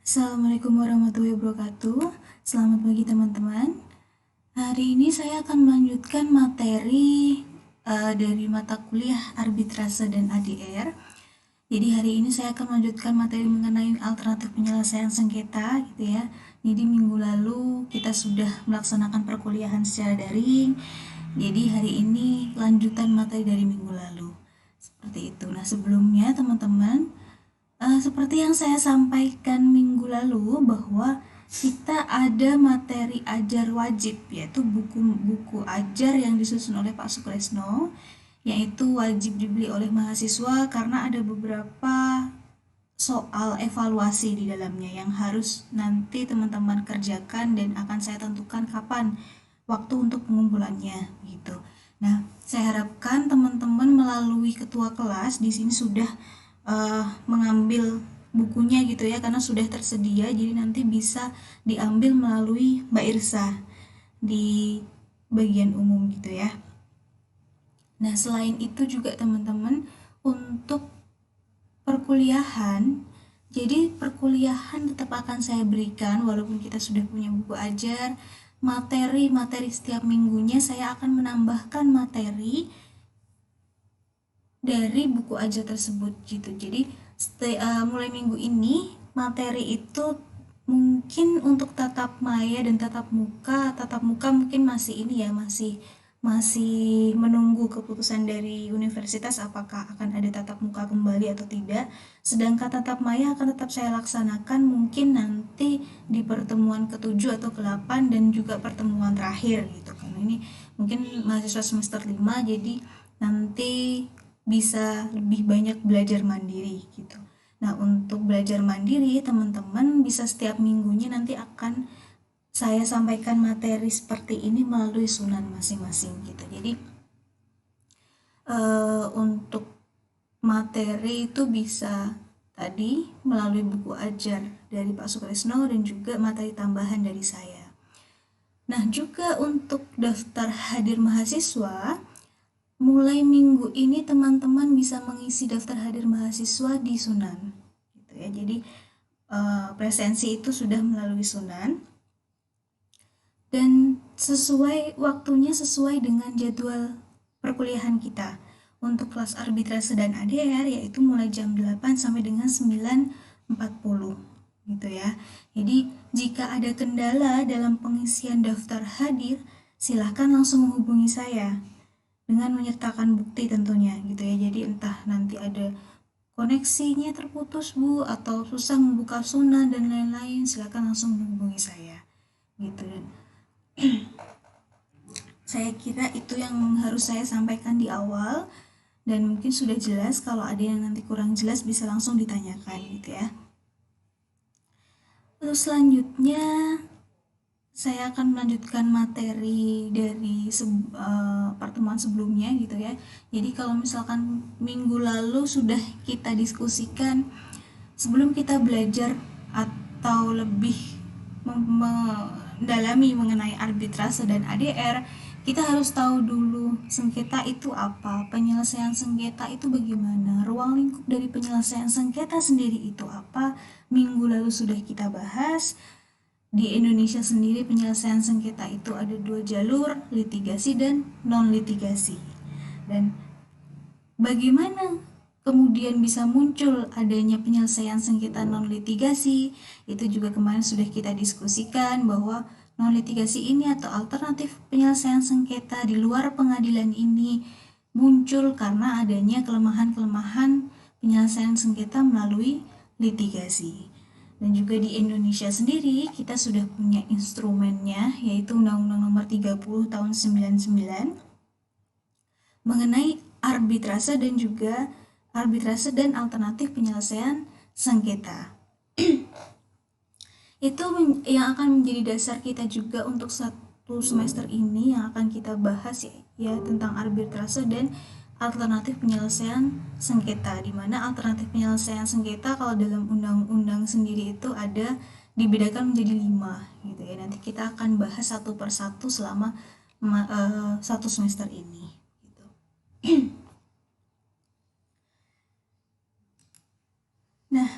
Assalamualaikum warahmatullahi wabarakatuh. Selamat pagi teman-teman. Hari ini saya akan melanjutkan materi dari mata kuliah arbitrase dan ADR. Jadi hari ini saya akan melanjutkan materi mengenai alternatif penyelesaian sengketa gitu ya. Jadi minggu lalu kita sudah melaksanakan perkuliahan secara daring. Jadi hari ini lanjutan materi dari minggu lalu. Seperti itu. Nah, sebelumnya teman-teman, seperti yang saya sampaikan minggu lalu bahwa kita ada materi ajar wajib, yaitu buku-buku ajar yang disusun oleh Pak Sukresno, yaitu wajib dibeli oleh mahasiswa karena ada beberapa soal evaluasi di dalamnya yang harus nanti teman-teman kerjakan dan akan saya tentukan kapan waktu untuk pengumpulannya gitu. Nah, saya harapkan teman-teman melalui ketua kelas di sini sudah mengambil bukunya gitu ya, karena sudah tersedia, jadi nanti bisa diambil melalui Mbak Irsa di bagian umum gitu ya. Nah, selain itu juga teman-teman, untuk perkuliahan, jadi perkuliahan tetap akan saya berikan walaupun kita sudah punya buku ajar. Materi-materi setiap minggunya saya akan menambahkan materi dari buku ajar tersebut gitu. Jadi mulai minggu ini materi itu mungkin untuk tatap maya dan tatap muka mungkin masih ini ya, masih menunggu keputusan dari universitas apakah akan ada tatap muka kembali atau tidak. Sedangkan tatap maya akan tetap saya laksanakan mungkin nanti di pertemuan ke-7 atau ke-8 dan juga pertemuan terakhir gitu. Karena ini mungkin mahasiswa semester 5, jadi nanti bisa lebih banyak belajar mandiri gitu. Nah, untuk belajar mandiri, teman-teman bisa setiap minggunya nanti akan saya sampaikan materi seperti ini melalui sunan masing-masing gitu. Jadi untuk materi itu bisa tadi melalui buku ajar dari Pak Sukresno dan juga materi tambahan dari saya. Nah, juga untuk daftar hadir mahasiswa, mulai minggu ini teman-teman bisa mengisi daftar hadir mahasiswa di Sunan gitu ya. Jadi presensi itu sudah melalui Sunan dan sesuai waktunya sesuai dengan jadwal perkuliahan kita. Untuk kelas arbitrase dan ADR yaitu mulai jam 8 sampai dengan 9.40 gitu ya. Jadi jika ada kendala dalam pengisian daftar hadir, silahkan langsung menghubungi saya dengan menyertakan bukti tentunya gitu ya. Jadi entah nanti ada koneksinya terputus Bu atau susah membuka sunan dan lain-lain, silakan langsung menghubungi saya gitu. Dan saya kira itu yang harus saya sampaikan di awal dan mungkin sudah jelas. Kalau ada yang nanti kurang jelas bisa langsung ditanyakan gitu ya. Terus selanjutnya saya akan melanjutkan materi dari pertemuan sebelumnya gitu ya. Jadi kalau misalkan minggu lalu sudah kita diskusikan, sebelum kita belajar atau lebih mendalami mengenai arbitrase dan ADR, kita harus tahu dulu sengketa itu apa, penyelesaian sengketa itu bagaimana, ruang lingkup dari penyelesaian sengketa sendiri itu apa. Minggu lalu sudah kita bahas. Di Indonesia sendiri penyelesaian sengketa itu ada 2 jalur, litigasi dan non-litigasi. Dan bagaimana kemudian bisa muncul adanya penyelesaian sengketa non-litigasi, itu juga kemarin sudah kita diskusikan bahwa non-litigasi ini atau alternatif penyelesaian sengketa di luar pengadilan ini muncul karena adanya kelemahan-kelemahan penyelesaian sengketa melalui litigasi. Dan juga di Indonesia sendiri kita sudah punya instrumennya, yaitu Undang-Undang Nomor 30 Tahun 99 mengenai arbitrase dan alternatif penyelesaian sengketa. Itu yang akan menjadi dasar kita juga untuk satu semester ini yang akan kita bahas ya tentang arbitrase dan alternatif penyelesaian sengketa, di mana alternatif penyelesaian sengketa kalau dalam undang-undang sendiri itu ada dibedakan menjadi 5 gitu ya. Nanti kita akan bahas satu persatu selama satu semester ini gitu. Nah,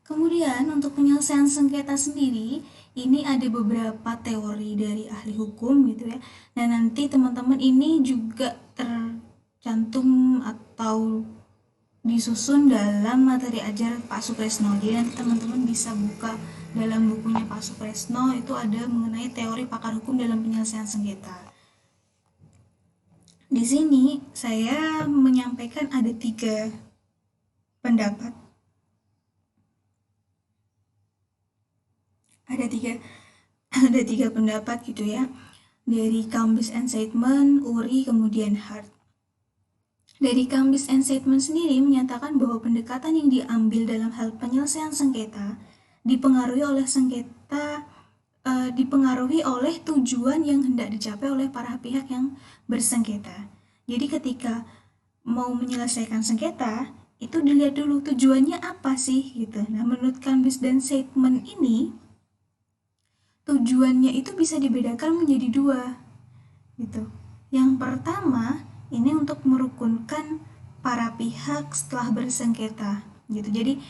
Kemudian untuk penyelesaian sengketa sendiri, ini ada beberapa teori dari ahli hukum gitu ya. Dan nanti teman-teman ini juga tercantum atau disusun dalam materi ajar Pak Sukresno. Jadi nanti teman-teman bisa buka dalam bukunya Pak Sukresno, itu ada mengenai teori pakar hukum dalam penyelesaian sengketa. Di sini saya menyampaikan ada 3 pendapat. Ada tiga pendapat gitu ya, dari Cambis and Seidman, Uri, kemudian Hart. Dari Cambis and Seidman sendiri menyatakan bahwa pendekatan yang diambil dalam hal penyelesaian sengketa dipengaruhi oleh tujuan yang hendak dicapai oleh para pihak yang bersengketa. Jadi ketika mau menyelesaikan sengketa, itu dilihat dulu tujuannya apa sih gitu. Nah, menurut Cambis dan Seidman ini, tujuannya itu bisa dibedakan menjadi 2 gitu. Yang pertama, ini untuk merukunkan para pihak setelah bersengketa gitu. Jadi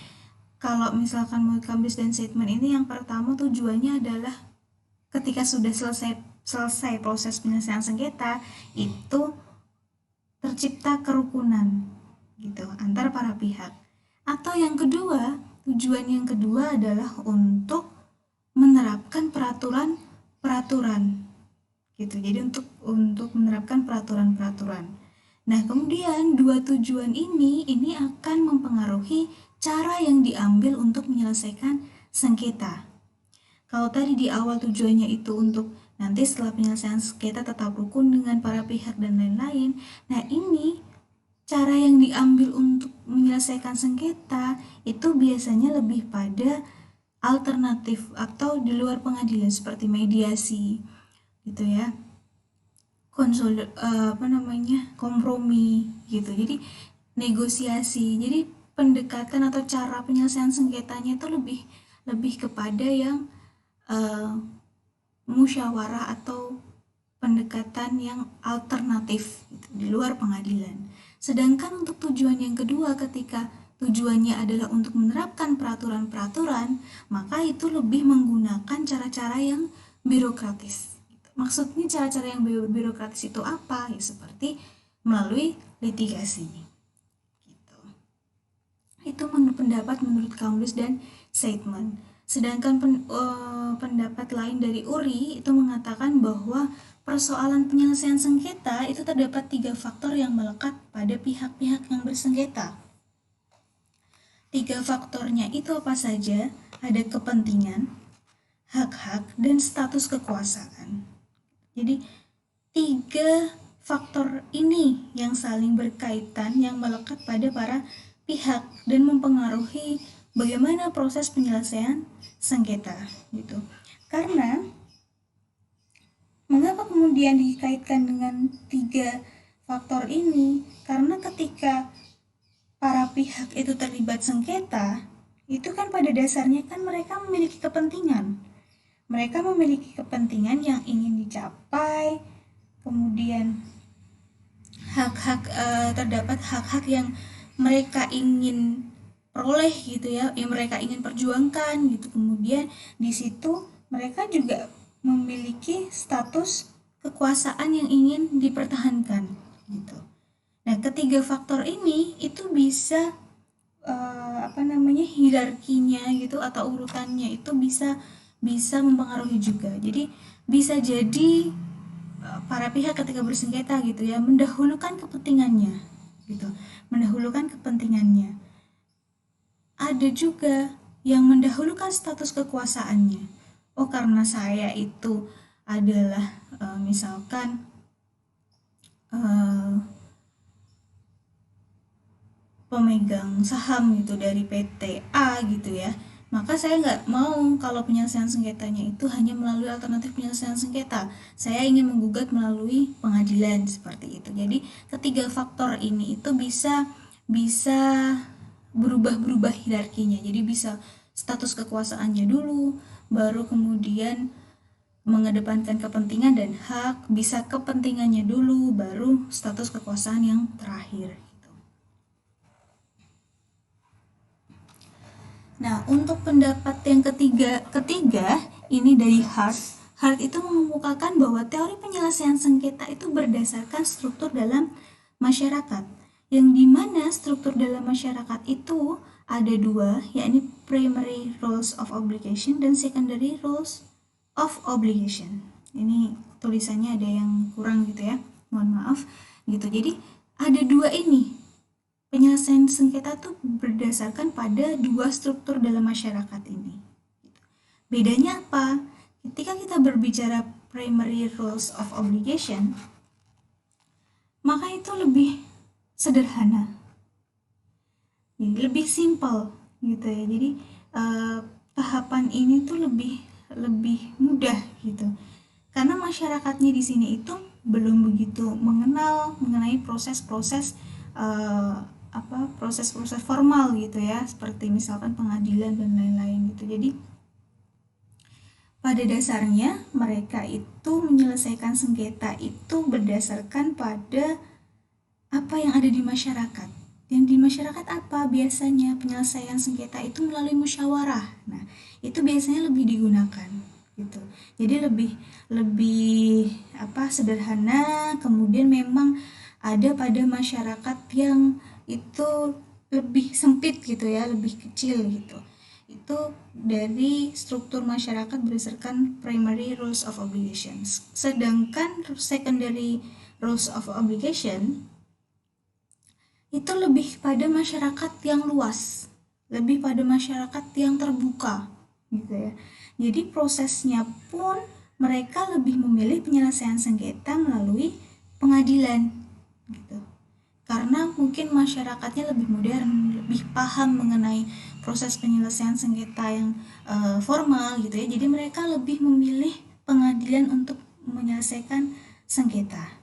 kalau misalkan menurut Cambis dan Seidman ini, yang pertama tujuannya adalah ketika sudah selesai proses penyelesaian sengketa, itu tercipta kerukunan gitu antar para pihak. Atau yang kedua, tujuan yang kedua adalah untuk menerapkan peraturan gitu. Jadi untuk menerapkan peraturan. Nah, kemudian 2 tujuan ini akan mempengaruhi cara yang diambil untuk menyelesaikan sengketa. Kalau tadi di awal tujuannya itu untuk nanti setelah penyelesaian sengketa tetap rukun dengan para pihak dan lain-lain. Nah, ini cara yang diambil untuk menyelesaikan sengketa itu biasanya lebih pada alternatif atau di luar pengadilan seperti mediasi gitu ya, kompromi gitu. Jadi negosiasi. Jadi pendekatan atau cara penyelesaian sengketanya itu lebih kepada yang musyawarah atau pendekatan yang alternatif gitu, di luar pengadilan. Sedangkan untuk tujuan yang kedua, ketika tujuannya adalah untuk menerapkan peraturan-peraturan, maka itu lebih menggunakan cara-cara yang birokratis. Maksudnya cara-cara yang birokratis itu apa? Ya seperti melalui litigasi. Gitu. Itu pendapat menurut Cambis dan Seidman. Sedangkan pendapat lain dari Uri itu mengatakan bahwa persoalan penyelesaian sengketa itu terdapat 3 faktor yang melekat pada pihak-pihak yang bersengketa. 3 faktornya itu apa saja? Ada kepentingan, hak-hak, dan status kekuasaan. Jadi 3 faktor ini yang saling berkaitan, yang melekat pada para pihak dan mempengaruhi bagaimana proses penyelesaian sengketa gitu. Karena mengapa kemudian dikaitkan dengan 3 faktor ini? Karena ketika para pihak itu terlibat sengketa, itu kan pada dasarnya kan mereka memiliki kepentingan. Mereka memiliki kepentingan yang ingin dicapai, kemudian terdapat hak-hak yang mereka ingin peroleh gitu ya, yang mereka ingin perjuangkan gitu. Kemudian di situ mereka juga memiliki status kekuasaan yang ingin dipertahankan gitu. Nah, ketiga faktor ini itu bisa hierarkinya gitu atau urutannya itu bisa mempengaruhi juga. Jadi bisa jadi para pihak ketika bersengketa gitu ya mendahulukan kepentingannya gitu. Mendahulukan kepentingannya. Ada juga yang mendahulukan status kekuasaannya. Oh, karena saya itu adalah misalkan pemegang saham gitu dari PT A gitu ya, maka saya nggak mau kalau penyelesaian sengketanya itu hanya melalui alternatif penyelesaian sengketa. Saya ingin menggugat melalui pengadilan seperti itu. Jadi ketiga faktor ini itu bisa berubah hierarkinya. Jadi bisa status kekuasaannya dulu, baru kemudian mengedepankan kepentingan dan hak, bisa kepentingannya dulu, baru status kekuasaan yang terakhir. Nah, untuk pendapat yang ketiga ini dari Hart. Hart itu mengemukakan bahwa teori penyelesaian sengketa itu berdasarkan struktur dalam masyarakat, yang dimana struktur dalam masyarakat itu ada dua, yakni primary rules of obligation dan secondary rules of obligation. Ini tulisannya ada yang kurang gitu ya, mohon maaf gitu. Jadi ada dua ini. Penyelesaian sengketa tuh berdasarkan pada dua struktur dalam masyarakat ini. Bedanya apa? Ketika kita berbicara primary rules of obligation, maka itu lebih sederhana, lebih simple gitu ya. Jadi tahapan ini tuh lebih mudah gitu, karena masyarakatnya di sini itu belum begitu mengenai proses-proses proses-proses formal gitu ya, seperti misalkan pengadilan dan lain-lain gitu. Jadi pada dasarnya mereka itu menyelesaikan sengketa itu berdasarkan pada apa yang ada di masyarakat. Yang di masyarakat apa? Biasanya penyelesaian sengketa itu melalui musyawarah. Nah, itu biasanya lebih digunakan gitu. Jadi lebih sederhana, kemudian memang ada pada masyarakat yang itu lebih sempit gitu ya, lebih kecil gitu. Itu dari struktur masyarakat berdasarkan primary rules of obligations. Sedangkan secondary rules of obligation itu lebih pada masyarakat yang luas, lebih pada masyarakat yang terbuka gitu ya. Jadi prosesnya pun mereka lebih memilih penyelesaian sengketa melalui pengadilan gitu. Karena mungkin masyarakatnya lebih modern, lebih paham mengenai proses penyelesaian sengketa yang formal gitu ya. Jadi mereka lebih memilih pengadilan untuk menyelesaikan sengketa.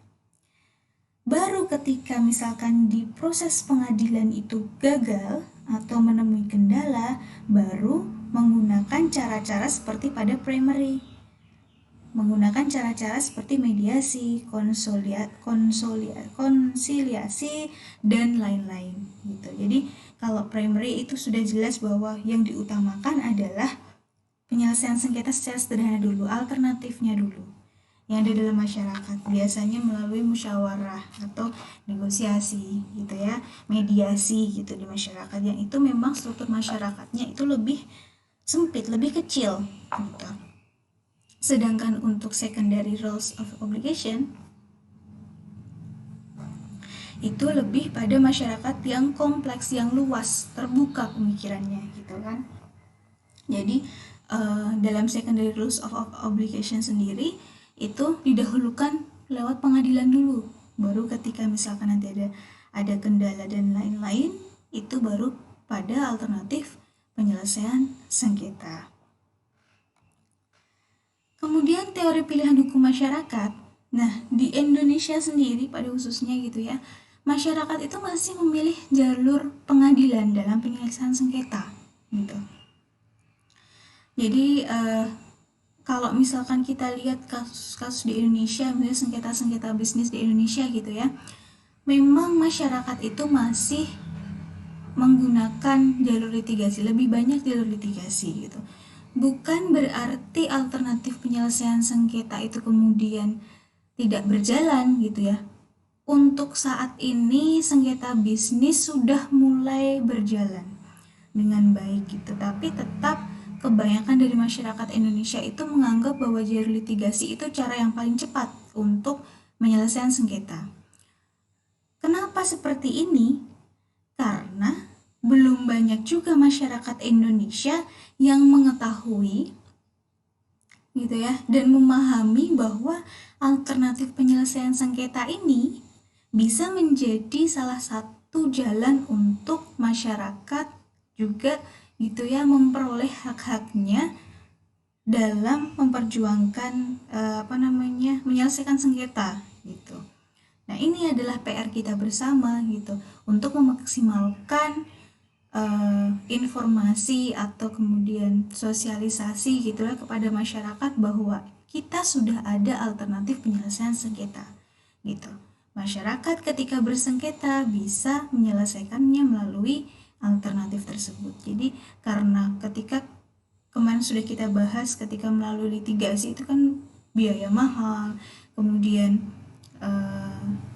Baru ketika misalkan di proses pengadilan itu gagal atau menemui kendala, baru menggunakan cara-cara seperti pada primary. Menggunakan cara-cara seperti mediasi, konsiliasi, dan lain-lain gitu. Jadi kalau primary itu sudah jelas bahwa yang diutamakan adalah penyelesaian sengketa secara sederhana dulu, alternatifnya dulu yang ada dalam masyarakat, biasanya melalui musyawarah atau negosiasi gitu ya, mediasi gitu di masyarakat, yang itu memang struktur masyarakatnya itu lebih sempit, lebih kecil gitu. Sedangkan untuk secondary rules of obligation itu lebih pada masyarakat yang kompleks, yang luas, terbuka pemikirannya gitu kan. Jadi dalam secondary rules of obligation sendiri itu didahulukan lewat pengadilan dulu, baru ketika misalkan nanti ada kendala dan lain-lain, itu baru pada alternatif penyelesaian sengketa. Kemudian teori pilihan hukum masyarakat. Nah, di Indonesia sendiri pada khususnya gitu ya, masyarakat itu masih memilih jalur pengadilan dalam penyelesaian sengketa gitu. Jadi kalau misalkan kita lihat kasus-kasus di Indonesia, misalnya sengketa-sengketa bisnis di Indonesia gitu ya, memang masyarakat itu masih menggunakan jalur litigasi, lebih banyak jalur litigasi gitu. Bukan berarti alternatif penyelesaian sengketa itu kemudian tidak berjalan gitu ya. Untuk saat ini sengketa bisnis sudah mulai berjalan dengan baik gitu, tapi tetap kebanyakan dari masyarakat Indonesia itu menganggap bahwa jalur litigasi itu cara yang paling cepat untuk menyelesaikan sengketa. Kenapa seperti ini? Karena belum banyak juga masyarakat Indonesia yang mengetahui gitu ya, dan memahami bahwa alternatif penyelesaian sengketa ini bisa menjadi salah satu jalan untuk masyarakat juga gitu ya, memperoleh hak-haknya dalam memperjuangkan menyelesaikan sengketa gitu. Nah, ini adalah PR kita bersama gitu, untuk memaksimalkan informasi atau kemudian sosialisasi gitu ya kepada masyarakat bahwa kita sudah ada alternatif penyelesaian sengketa gitu. Masyarakat ketika bersengketa bisa menyelesaikannya melalui alternatif tersebut. Jadi karena ketika kemarin sudah kita bahas, ketika melalui litigasi itu kan biaya mahal, kemudian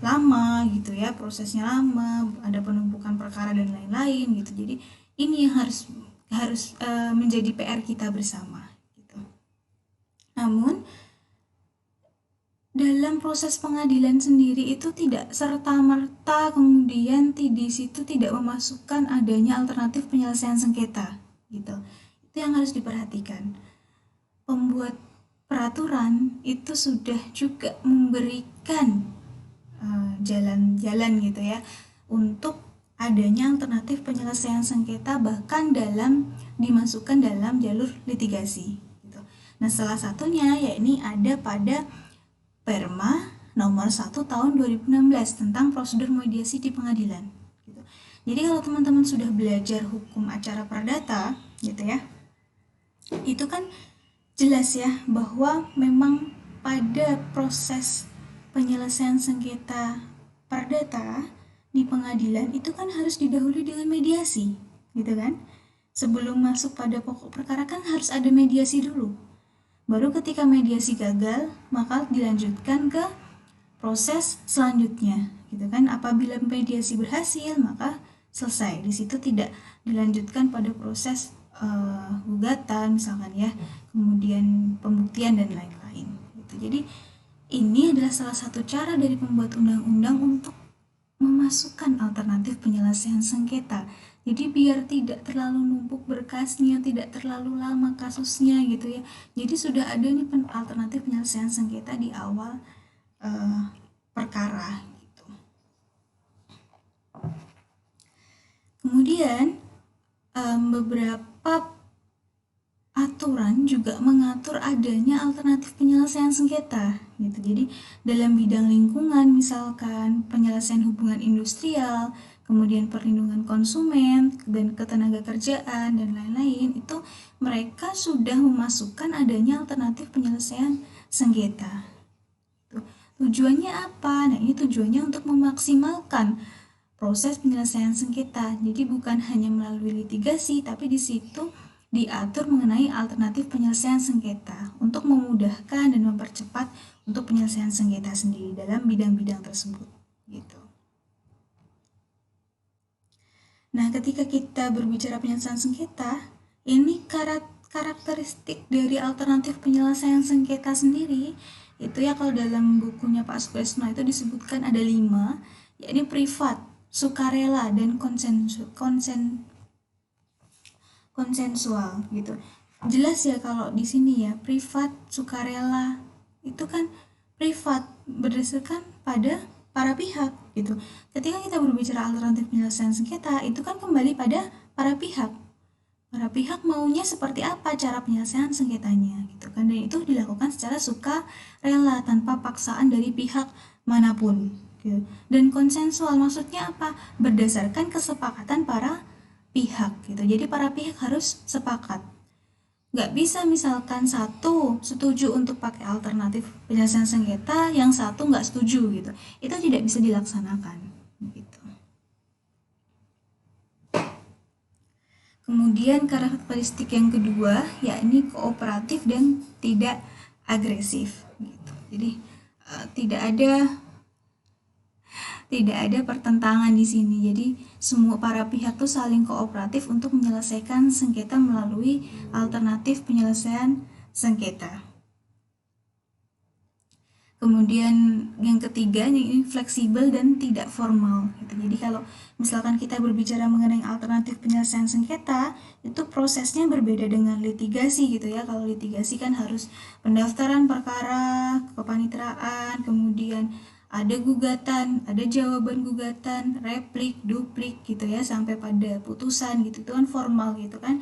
lama gitu ya, prosesnya lama, ada penumpukan perkara dan lain-lain gitu. Jadi ini yang harus menjadi PR kita bersama gitu. Namun dalam proses pengadilan sendiri itu tidak serta-merta kemudian di situ tidak memasukkan adanya alternatif penyelesaian sengketa gitu. Itu yang harus diperhatikan. Pembuat peraturan itu sudah juga memberikan jalan-jalan gitu ya untuk adanya alternatif penyelesaian sengketa, bahkan dimasukkan dalam jalur litigasi gitu. Nah, salah satunya yakni ada pada Perma nomor 1 tahun 2016 tentang prosedur mediasi di pengadilan gitu. Jadi kalau teman-teman sudah belajar hukum acara perdata gitu ya, itu kan jelas ya bahwa memang pada proses penyelesaian sengketa perdata di pengadilan itu kan harus didahului dengan mediasi gitu kan. Sebelum masuk pada pokok perkara kan harus ada mediasi dulu. Baru ketika mediasi gagal, maka dilanjutkan ke proses selanjutnya, gitu kan. Apabila mediasi berhasil, maka selesai. Di situ tidak dilanjutkan pada proses gugatan, misalkan ya, kemudian pembuktian dan lain-lain. Gitu. Jadi ini adalah salah satu cara dari pembuat undang-undang untuk memasukkan alternatif penyelesaian sengketa. Jadi biar tidak terlalu numpuk berkasnya, tidak terlalu lama kasusnya gitu ya. Jadi sudah ada nih alternatif penyelesaian sengketa di awal perkara gitu. Kemudian beberapa aturan juga mengatur adanya alternatif penyelesaian sengketa gitu. Jadi dalam bidang lingkungan misalkan penyelesaian hubungan industrial, kemudian perlindungan konsumen dan ketenaga kerjaan dan lain-lain, itu mereka sudah memasukkan adanya alternatif penyelesaian sengketa. Tujuannya apa? Nah, ini tujuannya untuk memaksimalkan proses penyelesaian sengketa. Jadi bukan hanya melalui litigasi, tapi di situ diatur mengenai alternatif penyelesaian sengketa untuk memudahkan dan mempercepat untuk penyelesaian sengketa sendiri dalam bidang-bidang tersebut gitu. Nah, ketika kita berbicara penyelesaian sengketa, ini karakteristik dari alternatif penyelesaian sengketa sendiri itu ya, kalau dalam bukunya Pak Sukresno itu disebutkan ada 5, yakni privat, sukarela, dan konsensual gitu. Jelas ya kalau di sini ya, privat, sukarela itu kan privat berdasarkan pada para pihak gitu. Ketika kita berbicara alternatif penyelesaian sengketa, itu kan kembali pada para pihak. Para pihak maunya seperti apa cara penyelesaian sengketanya gitu kan, dan itu dilakukan secara sukarela tanpa paksaan dari pihak manapun gitu. Dan konsensual maksudnya apa? Berdasarkan kesepakatan para pihak gitu. Jadi para pihak harus sepakat. Nggak bisa misalkan satu setuju untuk pakai alternatif penyelesaian sengketa, yang satu nggak setuju gitu. Itu tidak bisa dilaksanakan gitu. Kemudian karakteristik yang kedua yakni kooperatif dan tidak agresif gitu. Jadi tidak ada pertentangan di sini. Jadi semua para pihak tuh saling kooperatif untuk menyelesaikan sengketa melalui alternatif penyelesaian sengketa. Kemudian yang ketiga ini fleksibel dan tidak formal gitu. Jadi kalau misalkan kita berbicara mengenai alternatif penyelesaian sengketa, itu prosesnya berbeda dengan litigasi gitu ya. Kalau litigasi kan harus pendaftaran perkara, kepaniteraan, kemudian ada gugatan, ada jawaban gugatan, replik, duplik gitu ya, sampai pada putusan gitu. Itu kan formal gitu kan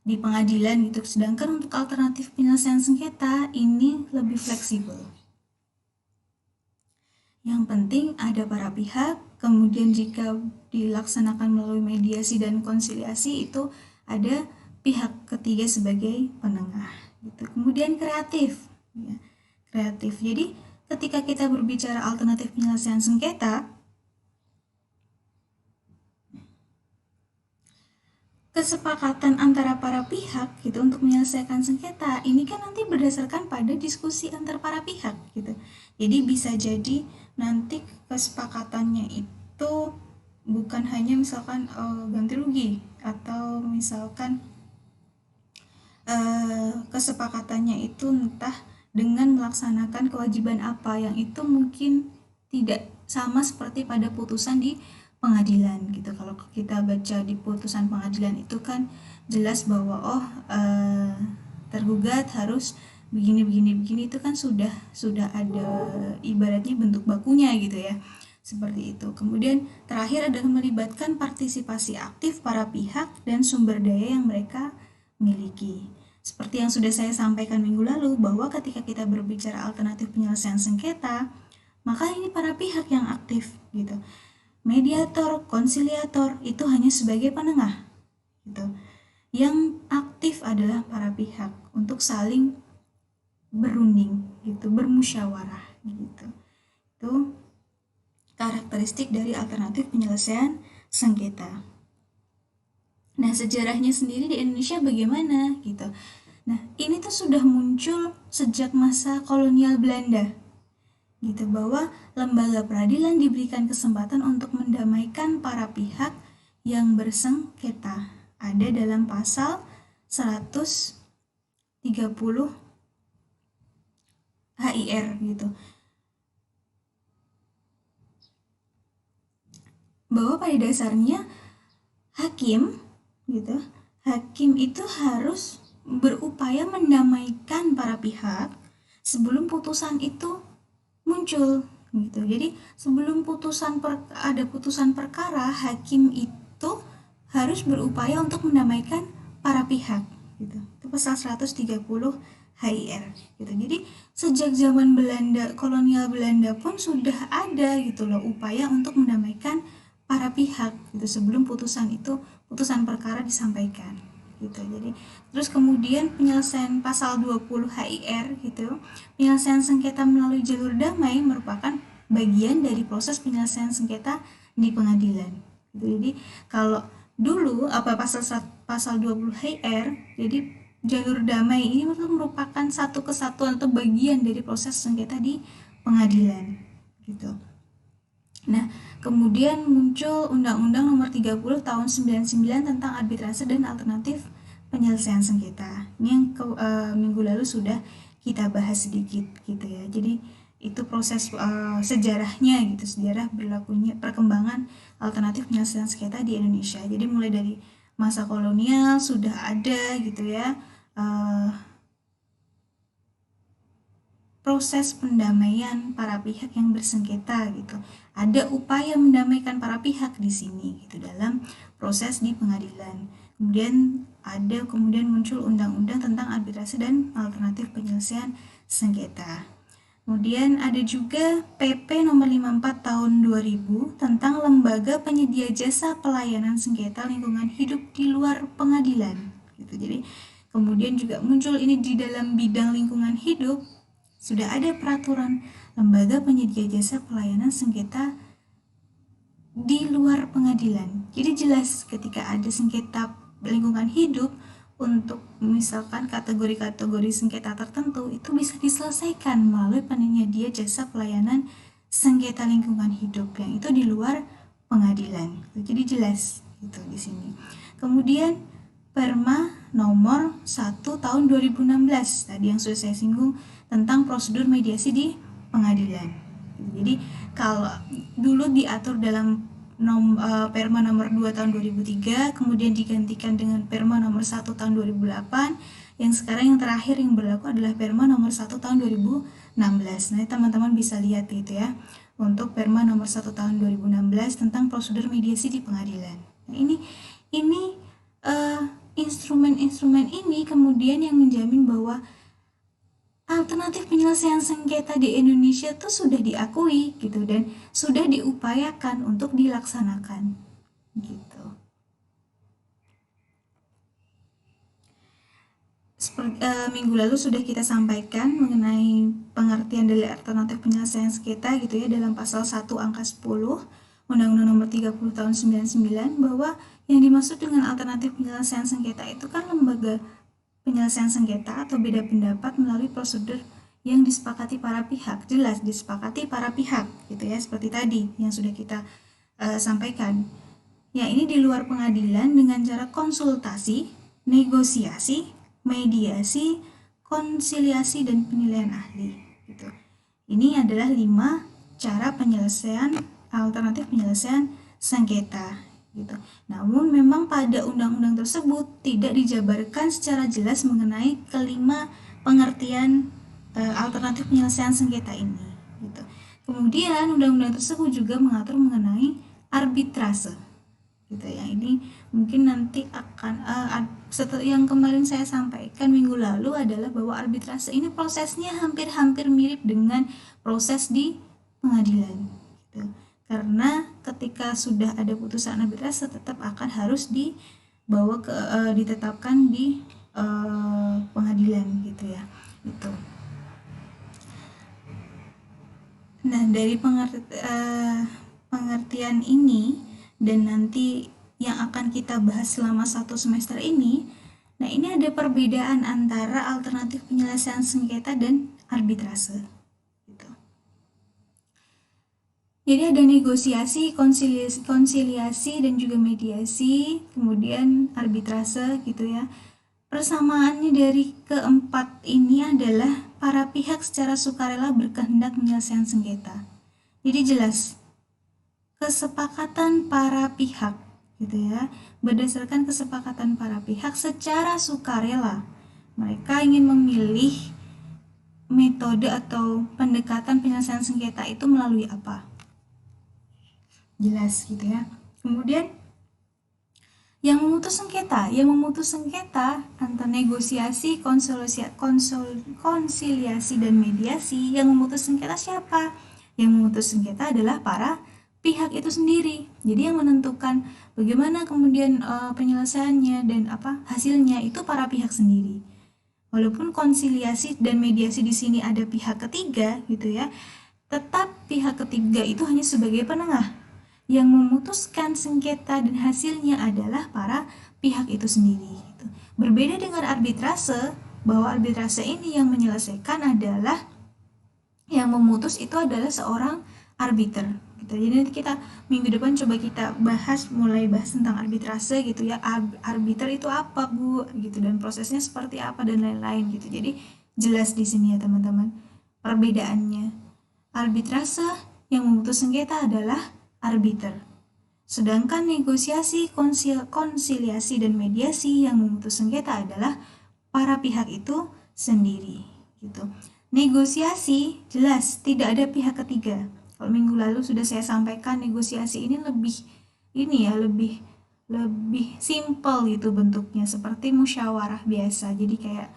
di pengadilan gitu. Sedangkan untuk alternatif penyelesaian sengketa ini lebih fleksibel. Yang penting ada para pihak, kemudian jika dilaksanakan melalui mediasi dan konsiliasi itu ada pihak ketiga sebagai penengah gitu. Kemudian kreatif ya. Kreatif. Jadi ketika kita berbicara alternatif penyelesaian sengketa, kesepakatan antara para pihak gitu untuk menyelesaikan sengketa ini kan nanti berdasarkan pada diskusi antar para pihak gitu. Jadi bisa jadi nanti kesepakatannya itu bukan hanya misalkan ganti rugi, atau misalkan kesepakatannya itu entah dengan melaksanakan kewajiban apa yang itu mungkin tidak sama seperti pada putusan di pengadilan gitu. Kalau kita baca di putusan pengadilan itu kan jelas bahwa tergugat harus begini itu kan sudah ada ibaratnya bentuk bakunya gitu ya, seperti itu. Kemudian terakhir adalah melibatkan partisipasi aktif para pihak dan sumber daya yang mereka miliki. Seperti yang sudah saya sampaikan minggu lalu, bahwa ketika kita berbicara alternatif penyelesaian sengketa, maka ini para pihak yang aktif gitu. Mediator, konsiliator itu hanya sebagai penengah gitu. Yang aktif adalah para pihak untuk saling berunding gitu, bermusyawarah gitu. Itu karakteristik dari alternatif penyelesaian sengketa. Nah, sejarahnya sendiri di Indonesia bagaimana gitu. Nah, ini tuh sudah muncul sejak masa kolonial Belanda gitu, bahwa lembaga peradilan diberikan kesempatan untuk mendamaikan para pihak yang bersengketa. Ada dalam pasal 130 HIR gitu. Bahwa pada dasarnya hakim itu harus berupaya mendamaikan para pihak sebelum putusan itu muncul gitu. Jadi sebelum ada putusan perkara, hakim itu harus berupaya untuk mendamaikan para pihak gitu. Itu pasal 130 HIR gitu. Jadi sejak zaman Belanda, kolonial Belanda pun sudah ada gitu loh upaya untuk mendamaikan para pihak gitu sebelum putusan perkara disampaikan gitu. Jadi terus kemudian penyelesaian pasal 20 HIR gitu, penyelesaian sengketa melalui jalur damai merupakan bagian dari proses penyelesaian sengketa di pengadilan gitu. Jadi kalau dulu pasal 20 HIR, jadi jalur damai ini merupakan satu kesatuan atau bagian dari proses sengketa di pengadilan gitu. Nah, kemudian muncul Undang-Undang Nomor 30 Tahun 99 tentang arbitrase dan alternatif penyelesaian sengketa. Ini yang minggu lalu sudah kita bahas sedikit gitu ya. Jadi itu proses sejarahnya gitu, sejarah berlakunya perkembangan alternatif penyelesaian sengketa di Indonesia. Jadi mulai dari masa kolonial sudah ada gitu ya. Proses pendamaian para pihak yang bersengketa gitu. Ada upaya mendamaikan para pihak di sini gitu dalam proses di pengadilan. Kemudian muncul undang-undang tentang arbitrase dan alternatif penyelesaian sengketa. Kemudian ada juga PP nomor 54 tahun 2000 tentang lembaga penyedia jasa pelayanan sengketa lingkungan hidup di luar pengadilan gitu. Jadi kemudian juga muncul ini di dalam bidang lingkungan hidup. Sudah ada peraturan lembaga penyedia jasa pelayanan sengketa di luar pengadilan. Jadi jelas ketika ada sengketa lingkungan hidup untuk misalkan kategori-kategori sengketa tertentu itu bisa diselesaikan melalui penyedia jasa pelayanan sengketa lingkungan hidup yang itu di luar pengadilan. Jadi jelas gitu di sini. Kemudian Perma nomor 1 tahun 2016 tadi yang sudah saya singgung tentang prosedur mediasi di pengadilan. Jadi kalau dulu diatur dalam Perma nomor 2 tahun 2003, kemudian digantikan dengan Perma nomor 1 tahun 2008, yang sekarang yang terakhir yang berlaku adalah Perma nomor 1 tahun 2016. Nah, teman-teman bisa lihat gitu ya, untuk Perma nomor 1 tahun 2016 tentang prosedur mediasi di pengadilan. Nah, ini instrumen-instrumen ini kemudian yang menjamin bahwa alternatif penyelesaian sengketa di Indonesia tuh sudah diakui gitu dan sudah diupayakan untuk dilaksanakan gitu. Minggu lalu sudah kita sampaikan mengenai pengertian dari alternatif penyelesaian sengketa gitu ya dalam pasal 1 angka 10 Undang-Undang Nomor 30 Tahun 99 bahwa yang dimaksud dengan alternatif penyelesaian sengketa itu kan lembaga penyelesaian sengketa atau beda pendapat melalui prosedur yang disepakati para pihak. Jelas disepakati para pihak gitu ya, seperti tadi yang sudah kita sampaikan. Ya, ini di luar pengadilan dengan cara konsultasi, negosiasi, mediasi, konsiliasi, dan penilaian ahli gitu. Ini adalah 5 cara penyelesaian alternatif penyelesaian sengketa gitu. Namun memang pada undang-undang tersebut tidak dijabarkan secara jelas mengenai kelima pengertian alternatif penyelesaian sengketa ini gitu. Kemudian undang-undang tersebut juga mengatur mengenai arbitrase gitu ya. Ini mungkin nanti akan setelah yang kemarin saya sampaikan minggu lalu adalah bahwa arbitrase ini prosesnya hampir-hampir mirip dengan proses di pengadilan gitu. Karena ketika sudah ada putusan arbitrase tetap akan harus dibawa ke ditetapkan di pengadilan gitu ya. Itu. Nah, dari pengertian ini dan nanti yang akan kita bahas selama 1 semester ini, nah ini ada perbedaan antara alternatif penyelesaian sengketa dan arbitrase gitu. Jadi ada negosiasi, konsiliasi dan juga mediasi, kemudian arbitrase gitu ya. Persamaannya dari keempat ini adalah para pihak secara sukarela berkehendak menyelesaikan sengketa. Jadi jelas kesepakatan para pihak gitu ya, berdasarkan kesepakatan para pihak secara sukarela mereka ingin memilih metode atau pendekatan penyelesaian sengketa itu melalui apa, jelas gitu ya. Kemudian yang memutus sengketa antara negosiasi, konsiliasi dan mediasi, yang memutus sengketa siapa? Yang memutus sengketa adalah para pihak itu sendiri. Jadi yang menentukan bagaimana kemudian penyelesaiannya dan hasilnya itu para pihak sendiri. Walaupun konsiliasi dan mediasi di sini ada pihak ketiga gitu ya, tetap pihak ketiga itu hanya sebagai penengah. Yang memutuskan sengketa dan hasilnya adalah para pihak itu sendiri gitu. Berbeda dengan arbitrase, bahwa arbitrase ini yang menyelesaikan adalah yang memutus itu adalah seorang arbiter gitu. Jadi nanti kita minggu depan coba kita mulai bahas tentang arbitrase gitu ya. Arbiter itu apa, Bu? Gitu, dan prosesnya seperti apa dan lain-lain gitu. Jadi jelas di sini ya teman-teman perbedaannya. Arbitrase yang memutus sengketa adalah arbiter. Sedangkan negosiasi, konsiliasi dan mediasi yang memutus sengketa adalah para pihak itu sendiri gitu. Negosiasi jelas tidak ada pihak ketiga. Kalau minggu lalu sudah saya sampaikan, negosiasi ini lebih simple gitu bentuknya, seperti musyawarah biasa. Jadi kayak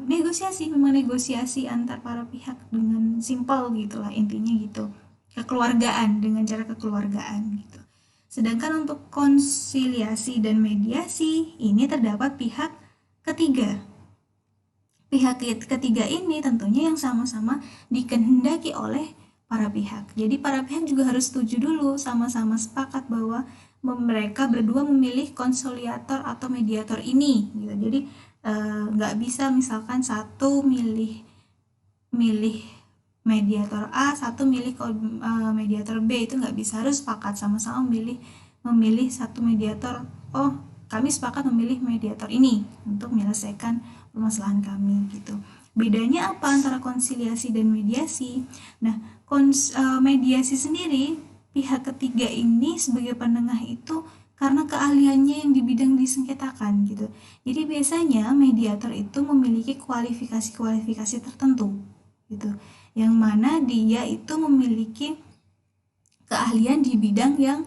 negosiasi memang negosiasi antar para pihak dengan simple gitulah intinya gitu. Kekeluargaan, dengan cara kekeluargaan gitu. Sedangkan untuk konsiliasi dan mediasi ini terdapat pihak ketiga. Pihak ketiga ini tentunya yang sama-sama dikehendaki oleh para pihak. Jadi para pihak juga harus setuju dulu, sama-sama sepakat bahwa mereka berdua memilih konsiliator atau mediator ini gitu. Jadi nggak bisa misalkan satu milih mediator A, satu milih mediator B, itu nggak bisa, harus sepakat sama-sama memilih satu mediator. Oh, kami sepakat memilih mediator ini untuk menyelesaikan permasalahan kami gitu. Bedanya apa antara konsiliasi dan mediasi? Nah, mediasi sendiri pihak ketiga ini sebagai penengah itu karena keahliannya yang di bidang disengketakan gitu. Jadi biasanya mediator itu memiliki kualifikasi tertentu gitu, yang mana dia itu memiliki keahlian di bidang yang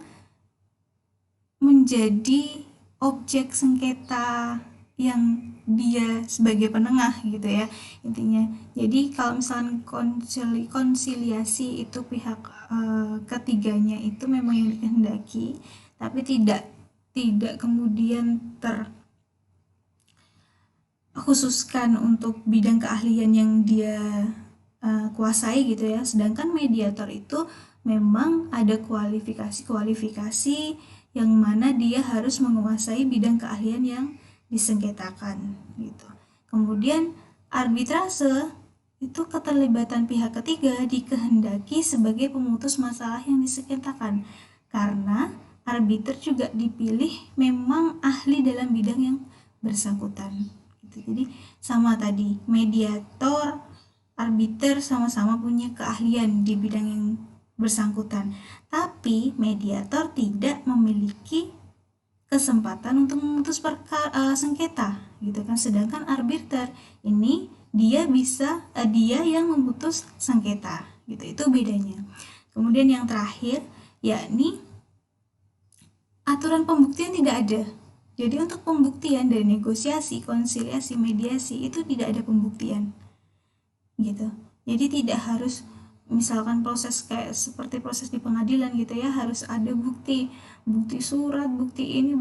menjadi objek sengketa yang dia sebagai penengah gitu ya intinya. Jadi kalau misalnya konsiliasi itu pihak ketiganya itu memang yang dikehendaki, tapi tidak kemudian terkhususkan untuk bidang keahlian yang dia kuasai gitu ya. Sedangkan mediator itu memang ada kualifikasi yang mana dia harus menguasai bidang keahlian yang disengketakan gitu. Kemudian arbitrase itu keterlibatan pihak ketiga dikehendaki sebagai pemutus masalah yang disengketakan, karena arbiter juga dipilih memang ahli dalam bidang yang bersangkutan gitu. Jadi sama tadi, mediator, arbiter sama-sama punya keahlian di bidang yang bersangkutan, tapi mediator tidak memiliki kesempatan untuk memutus sengketa gitu kan. Sedangkan arbiter ini dia yang memutus sengketa gitu. Itu bedanya. Kemudian yang terakhir yakni aturan pembuktian tidak ada. Jadi untuk pembuktian dari negosiasi, konsiliasi, mediasi itu tidak ada pembuktian gitu. Jadi tidak harus misalkan proses kayak seperti proses di pengadilan gitu ya, harus ada bukti surat, bukti ini,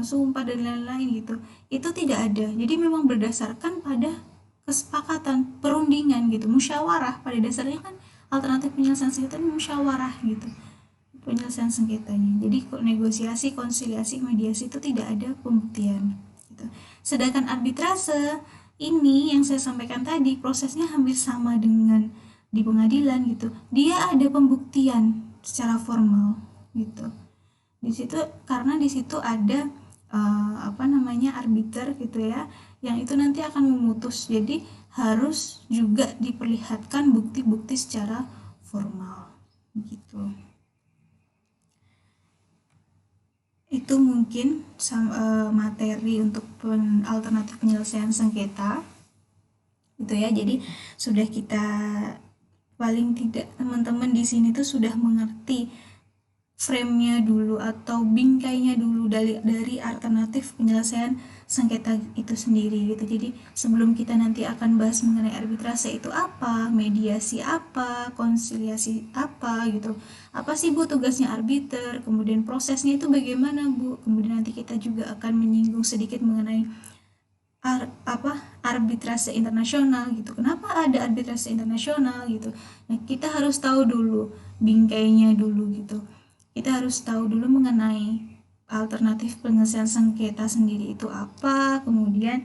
sumpah dan lain-lain gitu. Itu tidak ada. Jadi memang berdasarkan pada kesepakatan, perundingan gitu, musyawarah. Pada dasarnya kan alternatif penyelesaian sengketa musyawarah gitu, penyelesaian sengketanya. Jadi negosiasi, konsiliasi, mediasi itu tidak ada pembuktian gitu. Sedangkan arbitrase ini yang saya sampaikan tadi, prosesnya hampir sama dengan di pengadilan gitu. Dia ada pembuktian secara formal gitu. Di situ karena di situ ada arbiter gitu ya, yang itu nanti akan memutus. Jadi harus juga diperlihatkan bukti-bukti secara formal gitu. Itu mungkin materi untuk alternatif penyelesaian sengketa gitu ya. Jadi sudah kita, paling tidak teman-teman di sini tuh sudah mengerti frame-nya dulu atau bingkainya dulu dari alternatif penyelesaian sengketa itu sendiri gitu. Jadi sebelum kita nanti akan bahas mengenai arbitrase itu apa, mediasi apa, konsiliasi apa gitu. Apa sih Bu tugasnya arbiter, kemudian prosesnya itu bagaimana Bu. Kemudian nanti kita juga akan menyinggung sedikit mengenai arbitrase internasional gitu. Kenapa ada arbitrase internasional gitu. Nah, kita harus tahu dulu bingkainya dulu gitu. Kita harus tahu dulu mengenai alternatif penyelesaian sengketa sendiri itu apa, kemudian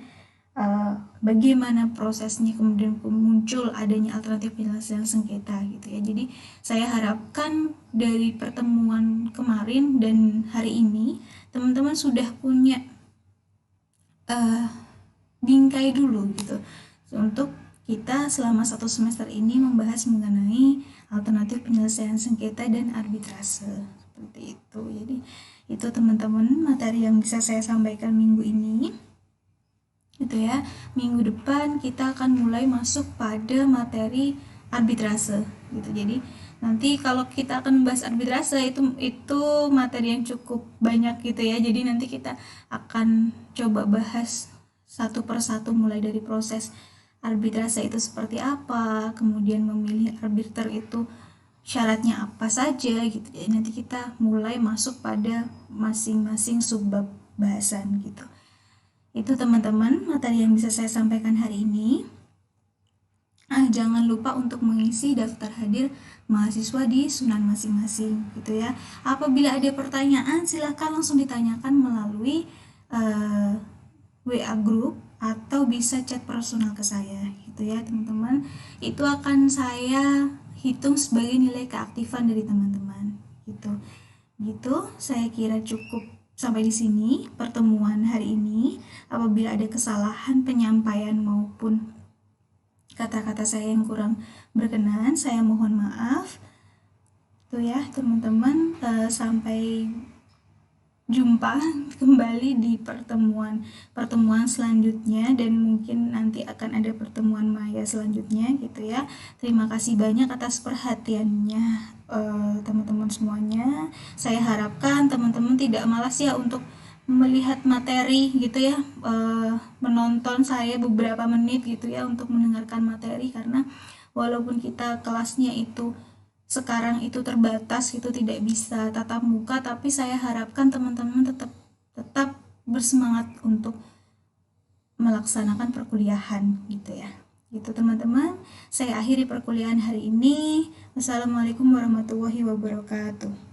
bagaimana prosesnya, kemudian muncul adanya alternatif penyelesaian sengketa gitu ya. Jadi saya harapkan dari pertemuan kemarin dan hari ini teman-teman sudah punya bingkai dulu gitu untuk kita selama 1 semester ini membahas mengenai alternatif penyelesaian sengketa dan arbitrase seperti itu. Jadi itu teman-teman materi yang bisa saya sampaikan minggu ini gitu ya. Minggu depan kita akan mulai masuk pada materi arbitrase gitu. Jadi nanti kalau kita akan membahas arbitrase itu materi yang cukup banyak gitu ya. Jadi nanti kita akan coba bahas satu persatu mulai dari proses arbitrase itu seperti apa, kemudian memilih arbiter itu syaratnya apa saja gitu. Jadi nanti kita mulai masuk pada masing-masing subbab bahasan gitu. Itu teman-teman materi yang bisa saya sampaikan hari ini. Jangan lupa untuk mengisi daftar hadir mahasiswa di Sunan masing-masing gitu ya. Apabila ada pertanyaan silahkan langsung ditanyakan melalui WA group atau bisa chat personal ke saya gitu ya teman-teman. Itu akan saya hitung sebagai nilai keaktifan dari teman-teman gitu. Saya kira cukup sampai di sini pertemuan hari ini. Apabila ada kesalahan penyampaian maupun kata-kata saya yang kurang berkenan, saya mohon maaf tuh ya teman-teman. Sampai jumpa kembali di pertemuan selanjutnya, dan mungkin nanti akan ada pertemuan maya selanjutnya gitu ya. Terima kasih banyak atas perhatiannya teman-teman semuanya. Saya harapkan teman-teman tidak malas ya untuk melihat materi gitu ya, menonton saya beberapa menit gitu ya untuk mendengarkan materi, karena walaupun kita kelasnya itu sekarang itu terbatas, itu tidak bisa tatap muka, tapi saya harapkan teman-teman tetap bersemangat untuk melaksanakan perkuliahan gitu ya. Itu teman-teman, saya akhiri perkuliahan hari ini. Wassalamualaikum warahmatullahi wabarakatuh.